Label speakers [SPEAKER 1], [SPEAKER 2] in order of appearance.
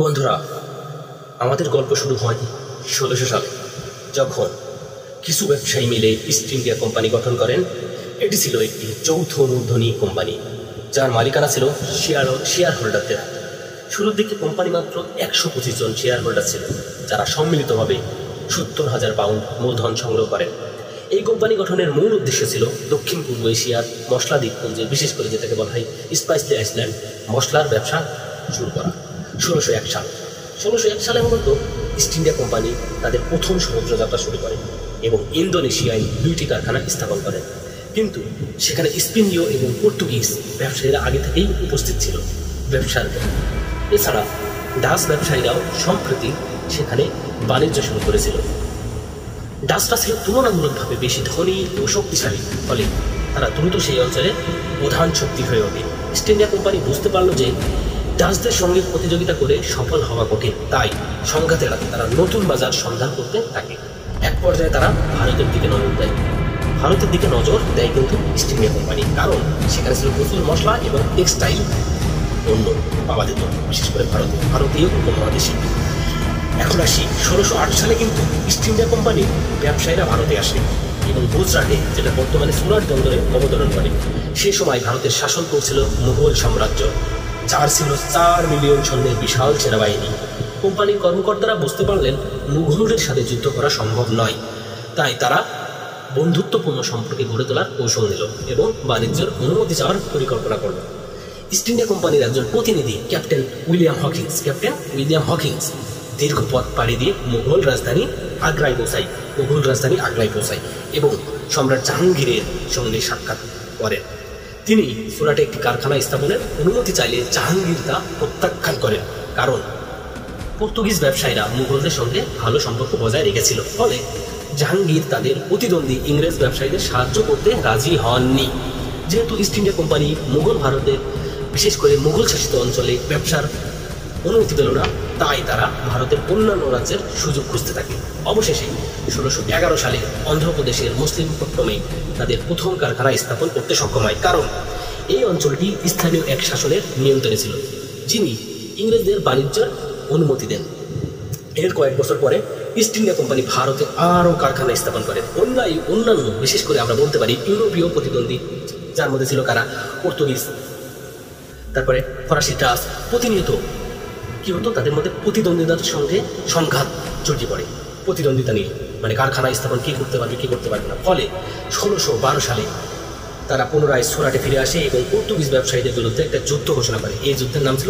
[SPEAKER 1] বন্ধুরা, আমাদের গল্প শুরু হয় ১৬০০ সালে, যখন কিছু ব্যবসায়ী মিলে ইস্ট ইন্ডিয়া কোম্পানি গঠন করেন। এটি ছিল একটি যৌথ মূলধনী কোম্পানি, যার মালিকানা ছিল শেয়ার হোল্ডারদের। শুরুর দিকে কোম্পানি মাত্র ১২৫ জন শেয়ার হোল্ডার ছিল, যারা সম্মিলিতভাবে ৭০,০০০ পাউন্ড মূলধন সংগ্রহ করেন। এই কোম্পানি গঠনের মূল উদ্দেশ্য ছিল দক্ষিণ পূর্ব এশিয়ার মশলা দ্বীপপুঞ্জে, বিশেষ করে যেটাকে বলা হয় স্পাইসলি আইল্যান্ড, মশলার ব্যবসা শুরু করা। ১৬০১ সালে মূলত ইস্ট ইন্ডিয়া কোম্পানি তাদের প্রথম সমুদ্র যাত্রা শুরু করে এবং ইন্দোনেশিয়ায় ২টি কারখানা স্থাপন করেন। কিন্তু সেখানে স্পেনীয় এবং পর্তুগিজ ব্যবসায়ীরা আগে থেকেই উপস্থিত ছিল ব্যবসার। এছাড়া ডাচ ব্যবসায়ীরাও সম্প্রতি সেখানে বাণিজ্য শুরু করেছিল। ডাচরা ছিল তুলনামূলকভাবে বেশি ধনী ও শক্তিশালী, ফলে তারা দ্রুত সেই অঞ্চলে প্রধান শক্তি হয়ে ওঠে। ইস্ট ইন্ডিয়া কোম্পানি বুঝতে পারল যে ডাচদের সঙ্গে প্রতিযোগিতা করে সফল হওয়া কঠিন, তাই সংঘাত এড়াতে তারা নতুন বাজার সন্ধান করতে থাকে। এক পর্যায়ে তারা ভারতের দিকে নজর দেয় কিন্তু ইস্ট ইন্ডিয়া কোম্পানি, কারণ সেখানে ছিল প্রচুর মশলা এবং টেক্সটাইল পণ্য পাওয়া যেত, বিশেষ করে ভারতীয় উপমহাদেশে। এখন আসি ১৬০৮ সালে কিন্তু ইস্ট ইন্ডিয়া কোম্পানির ব্যবসায়ীরা ভারতে আসে এবং গুজরাটে, যেটা বর্তমানে সুরাট বন্দরে অবতরণ করে। সে সময় ভারতের শাসন করছিল মুঘল সাম্রাজ্য, যার ছিল ৪ মিলিয়ন সৈন্যের বিশাল সেনাবাহিনী। কোম্পানির কর্মকর্তারা বুঝতে পারলেন মুঘলদের সাথে যুদ্ধ করা সম্ভব নয়, তাই তারা বন্ধুত্বপূর্ণ সম্পর্কে গড়ে তোলার কৌশল নিল এবং বাণিজ্যের অনুমতি চাওয়ার পরিকল্পনা করল। ইস্ট ইন্ডিয়া কোম্পানির একজন প্রতিনিধি ক্যাপ্টেন উইলিয়াম হকিন্স দীর্ঘ পথ পাড়ি দিয়ে মুঘল রাজধানী আগ্রায় পৌঁছায় এবং সম্রাট জাহাঙ্গীরের সঙ্গে সাক্ষাৎ করেন। তিনি সুরাটে একটি কারখানা স্থাপনের অনুমতি চাইলে জাহাঙ্গীর তা প্রত্যাখ্যান করেন, কারণ পর্তুগিজ ব্যবসায়ীরা মুঘলদের সঙ্গে ভালো সম্পর্ক বজায় রেখেছিল। ফলে জাহাঙ্গীর তাদের প্রতিদ্বন্দ্বী ইংরেজ ব্যবসায়ীদের সাহায্য করতে রাজি হননি। যেহেতু ইস্ট ইন্ডিয়া কোম্পানি ভারতের বিশেষ করে মুঘল শাসিত অঞ্চলে ব্যবসার অনুমতি পেল না, তাই তারা ভারতের অন্যান্য রাজ্যের সুযোগ খুঁজতে থাকে। অবশেষে ১৬১১ সালে অন্ধ্রপ্রদেশের মুসলিমপট্টমে তাদের প্রথম কারখানা স্থাপন করতে সক্ষম হয়, কারণ এই অঞ্চলটি স্থানীয় এক শাসনের নিয়ন্ত্রণে ছিল, যিনি ইংরেজদের বাণিজ্যের অনুমতি দেন। এর কয়েক বছর পরে ইস্ট ইন্ডিয়া কোম্পানি ভারতে আরও কারখানা স্থাপন করে। অন্যান্য বিশেষ করে আমরা বলতে পারি ইউরোপীয় প্রতিদ্বন্দ্বী, যার মধ্যে ছিল কারা? পর্তুগিজ, তারপরে ফরাসি, ডাচ। প্রতিনিয়ত কি হতো, তাদের মধ্যে প্রতিদ্বন্দ্বিতার সঙ্গে সংঘাত জড়িয়ে পড়ে। প্রতিদ্বন্দ্বিতা নিয়ে মানে কারখানা স্থাপন কে করতে পারবে না। ফলে ১৬১২ সালে তারা পুনরায় সুরাটে ফিরে আসে এবং পর্তুগিজ ব্যবসায়ীদের বিরুদ্ধে একটা যুদ্ধ ঘোষণা করে। এই যুদ্ধের নাম ছিল